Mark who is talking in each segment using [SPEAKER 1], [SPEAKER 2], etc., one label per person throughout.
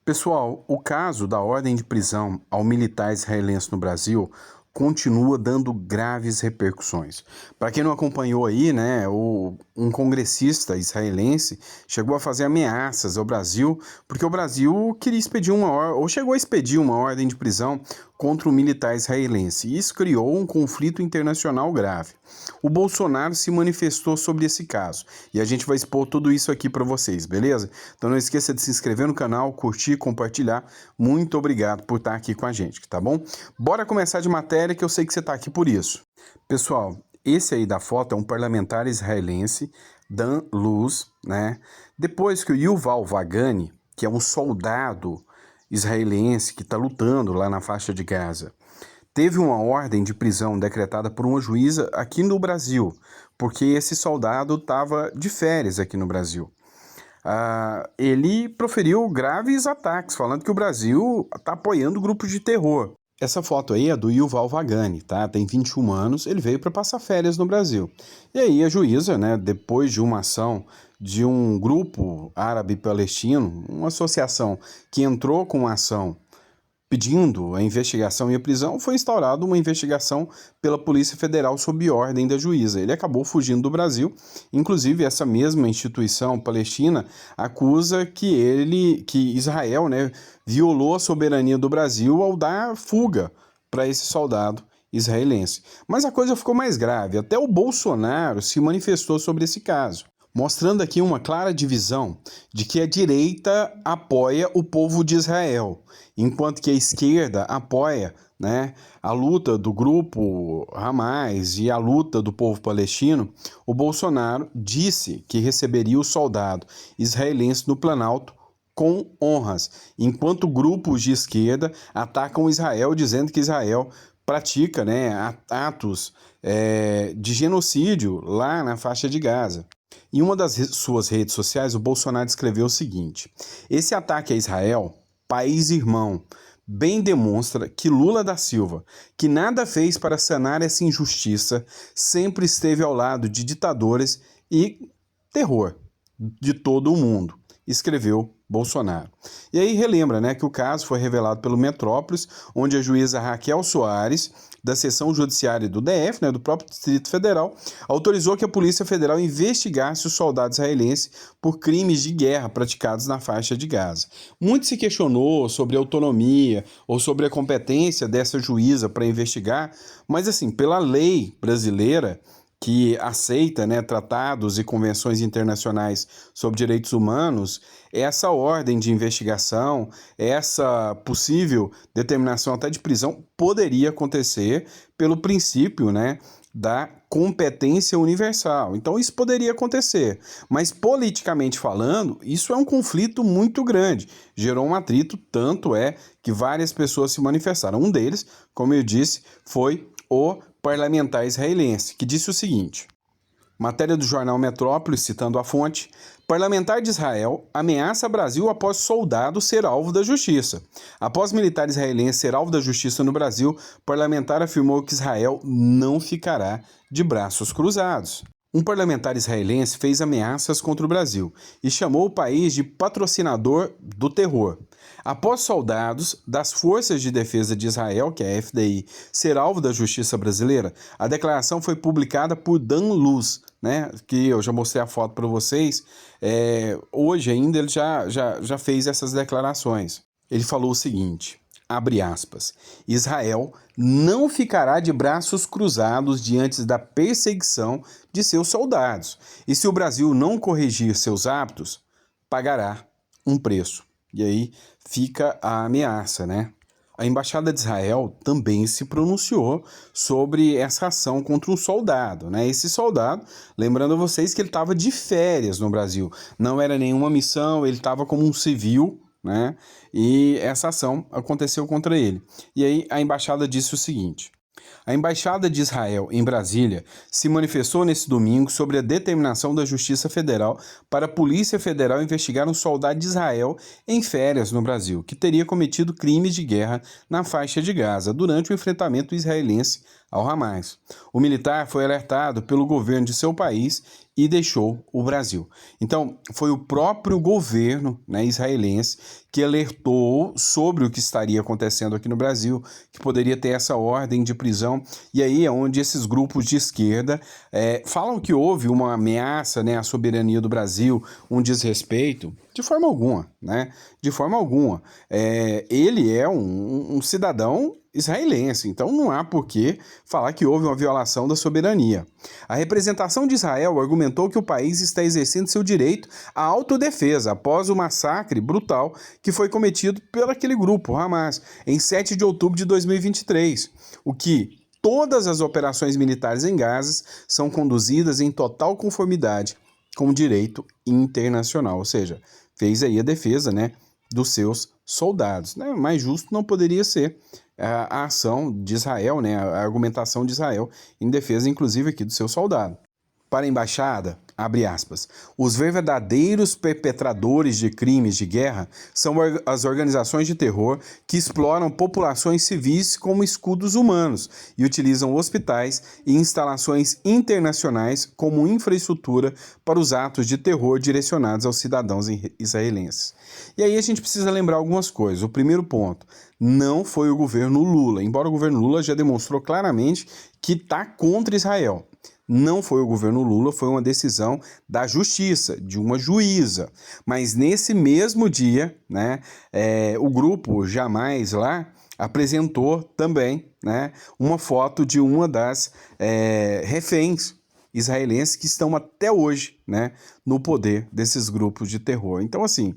[SPEAKER 1] Pessoal, o caso da ordem de prisão ao militar israelense no Brasil continua dando graves repercussões. Para quem não acompanhou aí, né, um congressista israelense chegou a fazer ameaças ao Brasil, porque o Brasil queria expedir ou chegou a expedir uma ordem de prisão contra o militar israelense. E isso criou um conflito internacional grave. O Bolsonaro se manifestou sobre esse caso e a gente vai expor tudo isso aqui para vocês, beleza? Então não esqueça de se inscrever no canal, curtir, compartilhar. Muito obrigado por estar aqui com a gente, tá bom? Bora começar de matéria que eu sei que você está aqui por isso. Pessoal, esse aí da foto é um parlamentar israelense, Dan Luz, né? Depois que o Yuval Vagani, que é um soldado israelense que está lutando lá na faixa de Gaza, teve uma ordem de prisão decretada por uma juíza aqui no Brasil, porque esse soldado estava de férias aqui no Brasil. Ele proferiu graves ataques, falando que o Brasil está apoiando grupos de terror. Essa foto aí é do Yuval Vagani, tá? Tem 21 anos, ele veio para passar férias no Brasil. E aí a juíza, né, depois de uma ação de um grupo árabe-palestino, uma associação que entrou com uma ação pedindo a investigação e a prisão, foi instaurada uma investigação pela Polícia Federal sob ordem da juíza. Ele acabou fugindo do Brasil, inclusive essa mesma instituição palestina acusa que Israel, né, violou a soberania do Brasil ao dar fuga para esse soldado israelense. Mas a coisa ficou mais grave, até o Bolsonaro se manifestou sobre esse caso, mostrando aqui uma clara divisão de que a direita apoia o povo de Israel, enquanto que a esquerda apoia, né, a luta do grupo Hamas e a luta do povo palestino. O Bolsonaro disse que receberia o soldado israelense no Planalto com honras, enquanto grupos de esquerda atacam Israel, dizendo que Israel pratica, né, atos de genocídio lá na faixa de Gaza. Em uma das suas redes sociais, o Bolsonaro escreveu o seguinte: esse ataque a Israel, país irmão, bem demonstra que Lula da Silva, que nada fez para sanar essa injustiça, sempre esteve ao lado de ditadores e terror de todo o mundo, escreveu Bolsonaro. E aí relembra, né, que o caso foi revelado pelo Metrópolis, onde a juíza Raquel Soares, da seção judiciária do DF, né, do próprio Distrito Federal, autorizou que a Polícia Federal investigasse os soldados israelenses por crimes de guerra praticados na faixa de Gaza. Muito se questionou sobre a autonomia ou sobre a competência dessa juíza para investigar, mas assim, pela lei brasileira, que aceita, né, tratados e convenções internacionais sobre direitos humanos, essa ordem de investigação, essa possível determinação até de prisão poderia acontecer pelo princípio, né, da competência universal. Então isso poderia acontecer, mas politicamente falando, isso é um conflito muito grande, gerou um atrito, tanto é que várias pessoas se manifestaram. Um deles, como eu disse, foi o parlamentar israelense, que disse o seguinte: matéria do jornal Metrópolis, citando a fonte: parlamentar de Israel ameaça Brasil após soldado ser alvo da justiça. Após militar israelense ser alvo da justiça no Brasil, parlamentar afirmou que Israel não ficará de braços cruzados. Um parlamentar israelense fez ameaças contra o Brasil e chamou o país de patrocinador do terror. Após soldados das Forças de Defesa de Israel, que é a FDI, ser alvo da justiça brasileira, a declaração foi publicada por Dan Luz, né, que eu já mostrei a foto para vocês. Hoje ainda ele já fez essas declarações. Ele falou o seguinte, abre aspas: Israel não ficará de braços cruzados diante da perseguição de seus soldados. E se o Brasil não corrigir seus hábitos, pagará um preço. E aí fica a ameaça, né? A Embaixada de Israel também se pronunciou sobre essa ação contra um soldado, né? Esse soldado, lembrando a vocês que ele estava de férias no Brasil, não era nenhuma missão, ele estava como um civil, né? E essa ação aconteceu contra ele. E aí a embaixada disse o seguinte: a Embaixada de Israel em Brasília se manifestou nesse domingo sobre a determinação da Justiça Federal para a Polícia Federal investigar um soldado de Israel em férias no Brasil, que teria cometido crimes de guerra na faixa de Gaza durante o enfrentamento israelense ao Hamas. O militar foi alertado pelo governo de seu país e deixou o Brasil. Então, foi o próprio governo, né, israelense que alertou sobre o que estaria acontecendo aqui no Brasil, que poderia ter essa ordem de prisão, e aí é onde esses grupos de esquerda falam que houve uma ameaça, né, à soberania do Brasil, um desrespeito. De forma alguma, né? De forma alguma. Ele é um cidadão israelense, então não há por que falar que houve uma violação da soberania. A representação de Israel argumentou que o país está exercendo seu direito à autodefesa após o massacre brutal que foi cometido por aquele grupo, Hamas, em 7 de outubro de 2023, o que todas as operações militares em Gaza são conduzidas em total conformidade com o direito internacional, ou seja, fez aí a defesa, né, dos seus soldados. Né? Mais justo não poderia ser a ação de Israel, né, a argumentação de Israel em defesa, inclusive, aqui do seu soldado. Para a embaixada, abre aspas, os verdadeiros perpetradores de crimes de guerra são as organizações de terror que exploram populações civis como escudos humanos e utilizam hospitais e instalações internacionais como infraestrutura para os atos de terror direcionados aos cidadãos israelenses. E aí a gente precisa lembrar algumas coisas. O primeiro ponto, não foi o governo Lula, embora o governo Lula já demonstrou claramente que está contra Israel. Não foi o governo Lula, foi uma decisão da justiça, de uma juíza. Mas nesse mesmo dia, né, o grupo Jamais lá apresentou também, né, uma foto de uma das reféns israelenses que estão até hoje, né, no poder desses grupos de terror. Então, assim,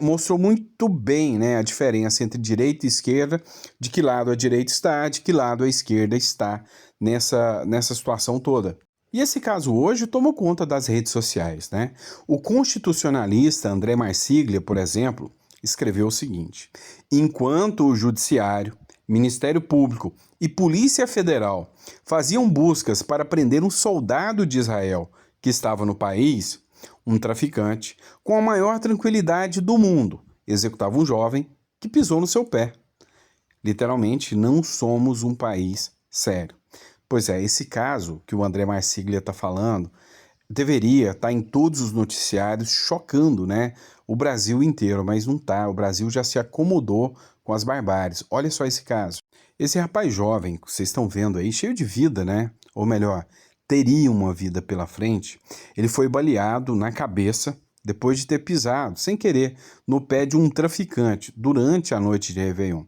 [SPEAKER 1] mostrou muito bem, né, a diferença entre direita e esquerda, de que lado a direita está, de que lado a esquerda está nessa situação toda. E esse caso hoje tomou conta das redes sociais, né? O constitucionalista André Marsiglia, por exemplo, escreveu o seguinte: enquanto o Judiciário, Ministério Público e Polícia Federal faziam buscas para prender um soldado de Israel que estava no país, um traficante, com a maior tranquilidade do mundo, executava um jovem que pisou no seu pé. Literalmente, não somos um país sério. Pois é, esse caso que o André Marsiglia está falando deveria estar em todos os noticiários, chocando, né, o Brasil inteiro, mas não está. O Brasil já se acomodou com as barbáries. Olha só esse caso. Esse rapaz jovem que vocês estão vendo aí, cheio de vida, né? Ou melhor, teria uma vida pela frente. Ele foi baleado na cabeça depois de ter pisado, sem querer, no pé de um traficante durante a noite de Réveillon.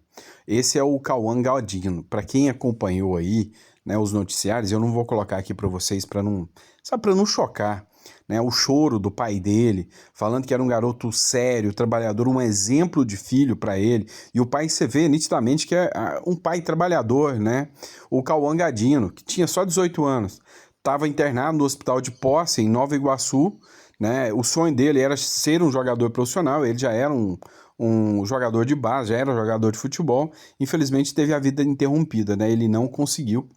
[SPEAKER 1] Esse é o Cauã Galdino. Para quem acompanhou aí, né, os noticiários, eu não vou colocar aqui para vocês para não chocar, né, o choro do pai dele, falando que era um garoto sério, trabalhador, um exemplo de filho para ele, e o pai, você vê nitidamente que é um pai trabalhador, né, o Cauã Galdino, que tinha só 18 anos, estava internado no hospital de Posse, em Nova Iguaçu, né, o sonho dele era ser um jogador profissional, ele já era um jogador de base, já era um jogador de futebol, infelizmente teve a vida interrompida, né, ele não conseguiu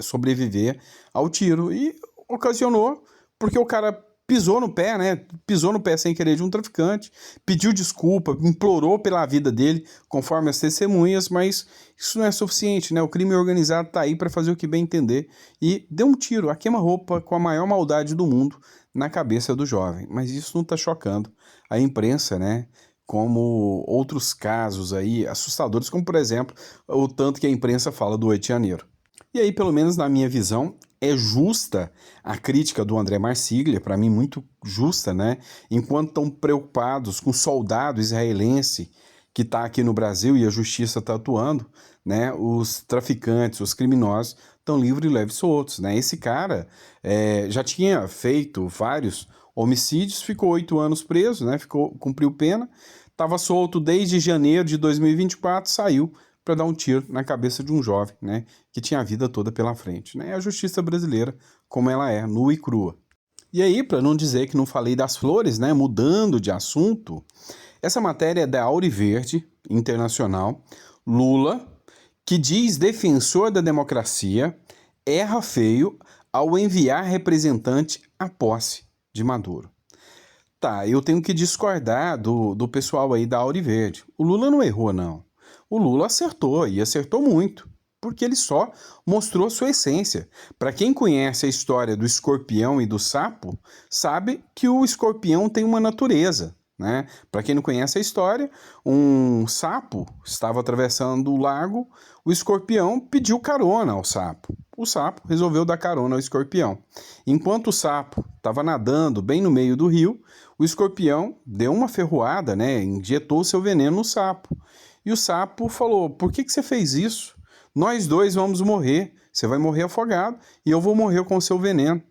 [SPEAKER 1] sobreviver ao tiro e ocasionou porque o cara pisou no pé, né? Pisou no pé sem querer de um traficante, pediu desculpa, implorou pela vida dele, conforme as testemunhas, mas isso não é suficiente, né? O crime organizado tá aí para fazer o que bem entender e deu um tiro, a queima-roupa com a maior maldade do mundo na cabeça do jovem. Mas isso não tá chocando a imprensa, né? Como outros casos aí assustadores, como por exemplo, o tanto que a imprensa fala do 8 de janeiro. E aí, pelo menos na minha visão, é justa a crítica do André Marsiglia, para mim muito justa, né? Enquanto estão preocupados com o soldado israelense que está aqui no Brasil e a justiça está atuando, né? Os traficantes, os criminosos estão livres e leves soltos, né? Esse cara já tinha feito vários homicídios, ficou 8 anos preso, né? Cumpriu pena, estava solto desde janeiro de 2024, saiu para dar um tiro na cabeça de um jovem, né, que tinha a vida toda pela frente. Né? A justiça brasileira, como ela é, nua e crua. E aí, para não dizer que não falei das flores, né, mudando de assunto, essa matéria é da Auriverde Internacional. Lula, que diz defensor da democracia, erra feio ao enviar representante à posse de Maduro. Tá, eu tenho que discordar do pessoal aí da Auriverde. O Lula não errou, não. O Lula acertou, e acertou muito, porque ele só mostrou sua essência. Para quem conhece a história do escorpião e do sapo, sabe que o escorpião tem uma natureza, né? Para quem não conhece a história, um sapo estava atravessando o lago, o escorpião pediu carona ao sapo. O sapo resolveu dar carona ao escorpião. Enquanto o sapo estava nadando bem no meio do rio, o escorpião deu uma ferroada, né? Injetou seu veneno no sapo. E o sapo falou: "Por que você fez isso? Nós dois vamos morrer. Você vai morrer afogado e eu vou morrer com o seu veneno."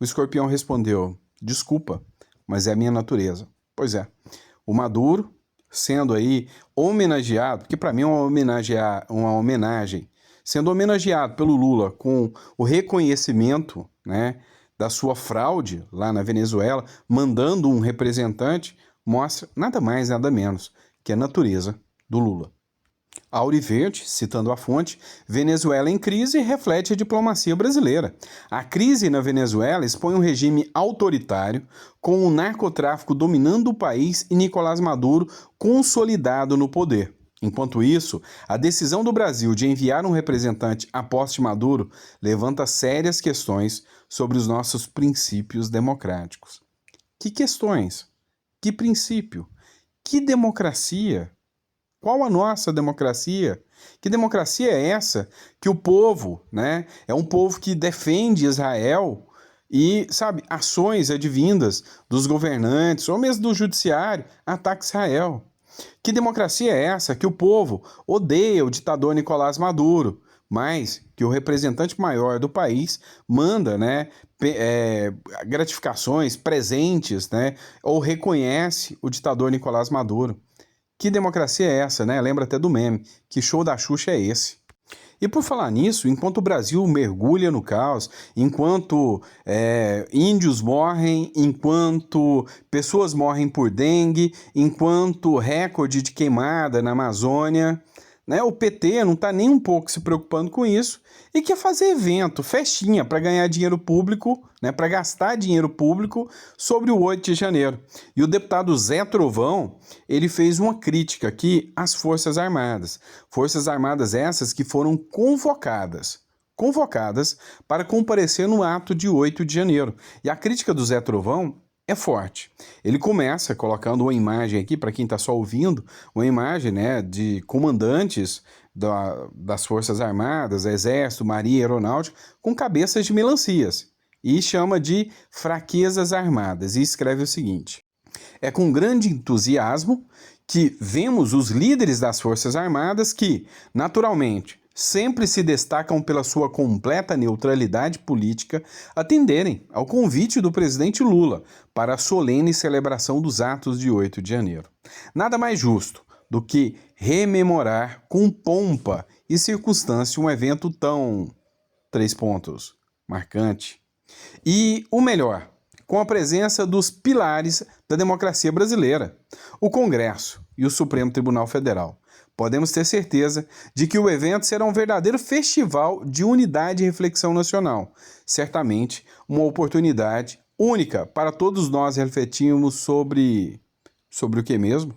[SPEAKER 1] O escorpião respondeu: "Desculpa, mas é a minha natureza." Pois é, o Maduro, sendo aí homenageado, porque para mim é uma homenagem, sendo homenageado pelo Lula com o reconhecimento, né, da sua fraude lá na Venezuela, mandando um representante, mostra nada mais, nada menos que a natureza do Lula. Auriverde, citando a fonte, Venezuela em crise reflete a diplomacia brasileira. A crise na Venezuela expõe um regime autoritário, com o narcotráfico dominando o país e Nicolás Maduro consolidado no poder. Enquanto isso, a decisão do Brasil de enviar um representante à posse de Maduro levanta sérias questões sobre os nossos princípios democráticos. Que questões? Que princípio? Que democracia? Qual a nossa democracia? Que democracia é essa que o povo, né, é um povo que defende Israel e, sabe, ações advindas dos governantes ou mesmo do judiciário atacam Israel? Que democracia é essa que o povo odeia o ditador Nicolás Maduro, mas que o representante maior do país manda, né, gratificações, presentes, né, ou reconhece o ditador Nicolás Maduro? Que democracia é essa, né? Lembra até do meme. Que show da Xuxa é esse? E por falar nisso, enquanto o Brasil mergulha no caos, enquanto índios morrem, enquanto pessoas morrem por dengue, enquanto recorde de queimada na Amazônia, né, o PT não está nem um pouco se preocupando com isso e quer fazer evento, festinha, para ganhar dinheiro público, né, para gastar dinheiro público sobre o 8 de janeiro. E o deputado Zé Trovão, ele fez uma crítica aqui às Forças Armadas. Forças Armadas essas que foram convocadas para comparecer no ato de 8 de janeiro. E a crítica do Zé Trovão é forte. Ele começa colocando uma imagem aqui, para quem está só ouvindo, uma imagem, né, de comandantes das Forças Armadas, Exército, Marinha, Aeronáutica, com cabeças de melancias. E chama de fraquezas armadas. E escreve o seguinte: "É com grande entusiasmo que vemos os líderes das Forças Armadas que, naturalmente, sempre se destacam pela sua completa neutralidade política, atenderem ao convite do presidente Lula para a solene celebração dos atos de 8 de janeiro. Nada mais justo do que rememorar com pompa e circunstância um evento tão, marcante. E o melhor, com a presença dos pilares da democracia brasileira, o Congresso e o Supremo Tribunal Federal. Podemos ter certeza de que o evento será um verdadeiro festival de unidade e reflexão nacional. Certamente, uma oportunidade única para todos nós refletirmos sobre o que mesmo?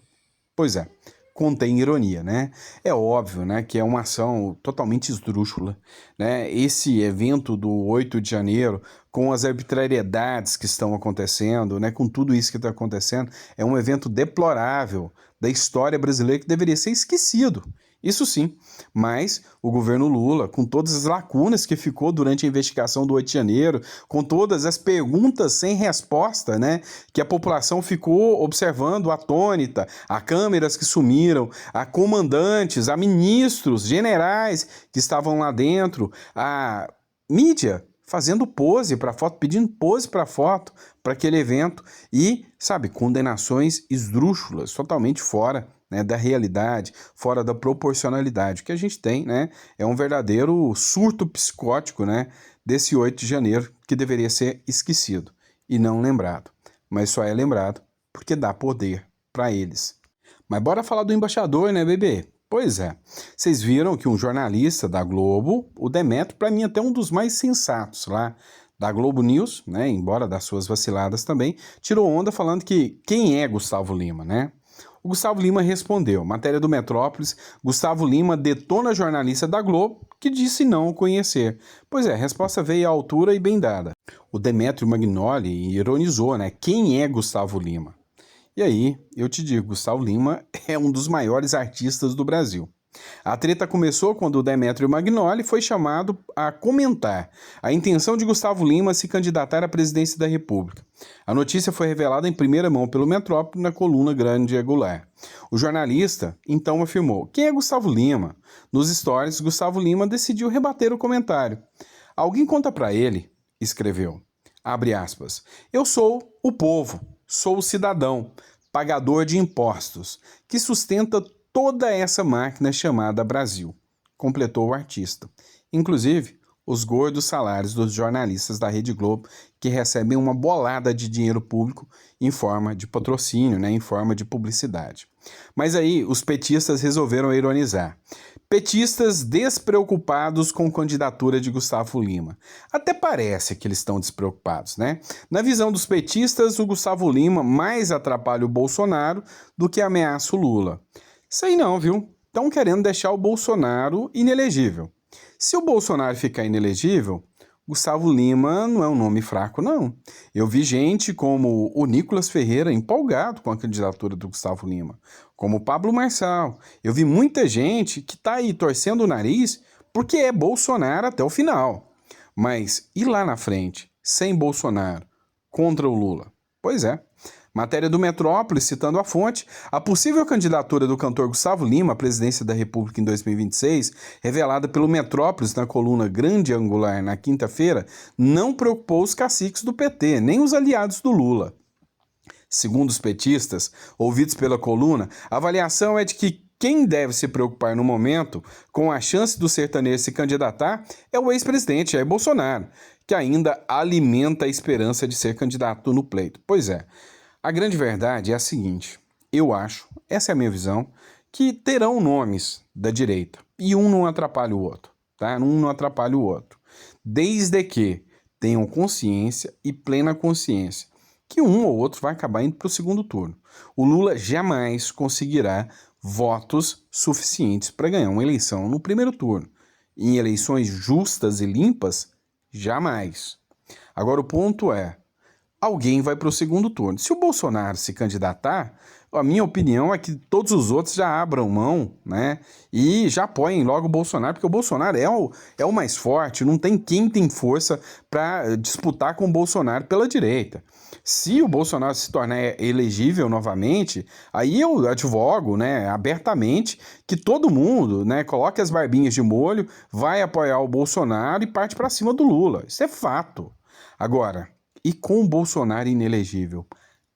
[SPEAKER 1] Pois é, contém ironia, né? É óbvio, né, que é uma ação totalmente esdrúxula, né? Esse evento do 8 de janeiro, com as arbitrariedades que estão acontecendo, né, com tudo isso que está acontecendo, é um evento deplorável da história brasileira que deveria ser esquecido. Isso sim, mas o governo Lula, com todas as lacunas que ficou durante a investigação do 8 de janeiro, com todas as perguntas sem resposta, né, que a população ficou observando atônita, a câmeras que sumiram, a comandantes, a ministros, generais que estavam lá dentro, a mídia fazendo pose para foto, pedindo pose para foto para aquele evento e, sabe, condenações esdrúxulas, totalmente fora, né, da realidade, fora da proporcionalidade. O que a gente tem, né, é um verdadeiro surto psicótico, né, desse 8 de janeiro que deveria ser esquecido e não lembrado. Mas só é lembrado porque dá poder para eles. Mas bora falar do embaixador, né, bebê? Pois é, vocês viram que um jornalista da Globo, o Demetrio, para mim até um dos mais sensatos lá da Globo News, né, embora das suas vaciladas também, tirou onda falando que quem é Gustavo Lima, né? O Gustavo Lima respondeu. Matéria do Metrópolis, Gustavo Lima detona jornalista da Globo que disse não o conhecer. Pois é, a resposta veio à altura e bem dada. O Demetrio Magnoli ironizou, né? Quem é Gustavo Lima? E aí, eu te digo, Gustavo Lima é um dos maiores artistas do Brasil. A treta começou quando o Demetrio Magnoli foi chamado a comentar a intenção de Gustavo Lima se candidatar à presidência da República. A notícia foi revelada em primeira mão pelo Metrópole na coluna Grande Angular. O jornalista então afirmou: quem é Gustavo Lima? Nos stories, Gustavo Lima decidiu rebater o comentário. Alguém conta pra ele, escreveu, abre aspas, eu sou o povo, sou o cidadão, pagador de impostos, que sustenta toda essa máquina chamada Brasil, completou o artista. Inclusive, os gordos salários dos jornalistas da Rede Globo, que recebem uma bolada de dinheiro público em forma de patrocínio, né, em forma de publicidade. Mas aí, os petistas resolveram ironizar. Petistas despreocupados com a candidatura de Gustavo Lima. Até parece que eles estão despreocupados, né? Na visão dos petistas, o Gustavo Lima mais atrapalha o Bolsonaro do que ameaça o Lula. Sei não, viu? Estão querendo deixar o Bolsonaro inelegível. Se o Bolsonaro ficar inelegível, Gustavo Lima não é um nome fraco, não. Eu vi gente como o Nicolas Ferreira empolgado com a candidatura do Gustavo Lima, como o Pablo Marçal. Eu vi muita gente que está aí torcendo o nariz porque é Bolsonaro até o final. Mas e lá na frente, sem Bolsonaro, contra o Lula? Pois é. Matéria do Metrópolis, citando a fonte, a possível candidatura do cantor Gustavo Lima à presidência da República em 2026, revelada pelo Metrópolis na coluna Grande Angular na quinta-feira, não preocupou os caciques do PT, nem os aliados do Lula. Segundo os petistas, ouvidos pela coluna, a avaliação é de que quem deve se preocupar no momento com a chance do sertanejo se candidatar é o ex-presidente Jair Bolsonaro, que ainda alimenta a esperança de ser candidato no pleito. Pois é. A grande verdade é a seguinte, eu acho, essa é a minha visão, que terão nomes da direita e um não atrapalha o outro, tá? Um não atrapalha o outro, desde que tenham consciência e plena consciência que um ou outro vai acabar indo para o segundo turno. O Lula jamais conseguirá votos suficientes para ganhar uma eleição no primeiro turno. Em eleições justas e limpas, jamais. Agora o ponto é, alguém vai para o segundo turno. Se o Bolsonaro se candidatar, a minha opinião é que todos os outros já abram mão, né? E já apoiem logo o Bolsonaro, porque o Bolsonaro é o mais forte, não tem quem tem força para disputar com o Bolsonaro pela direita. Se o Bolsonaro se tornar elegível novamente, aí eu advogo, né, abertamente que todo mundo, né, coloque as barbinhas de molho, vai apoiar o Bolsonaro e parte para cima do Lula. Isso é fato. Agora, e com o Bolsonaro inelegível?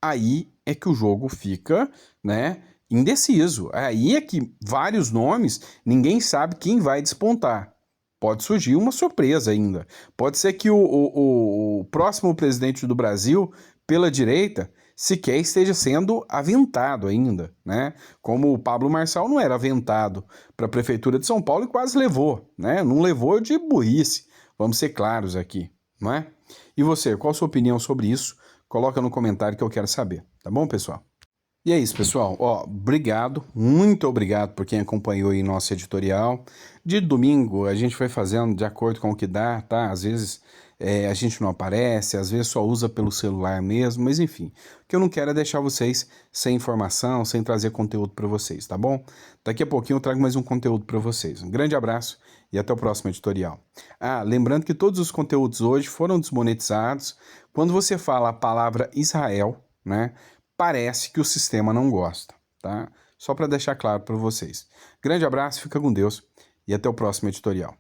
[SPEAKER 1] Aí é que o jogo fica, né, indeciso. Aí é que vários nomes, ninguém sabe quem vai despontar. Pode surgir uma surpresa ainda. Pode ser que o próximo presidente do Brasil, pela direita, sequer esteja sendo aventado ainda, né? Como o Pablo Marçal não era aventado para a Prefeitura de São Paulo e quase levou, né? Não levou de burrice, vamos ser claros aqui, não é? E você, qual a sua opinião sobre isso? Coloca no comentário que eu quero saber, tá bom, pessoal? E é isso, pessoal. Ó, obrigado, muito obrigado por quem acompanhou aí nosso editorial. De domingo a gente vai fazendo de acordo com o que dá, tá? Às vezes a gente não aparece, às vezes só usa pelo celular mesmo, mas enfim. O que eu não quero é deixar vocês sem informação, sem trazer conteúdo para vocês, tá bom? Daqui a pouquinho eu trago mais um conteúdo para vocês. Um grande abraço e até o próximo editorial. Ah, lembrando que todos os conteúdos hoje foram desmonetizados. Quando você fala a palavra Israel, né? Parece que o sistema não gosta, tá? Só para deixar claro para vocês. Grande abraço, fica com Deus e até o próximo editorial.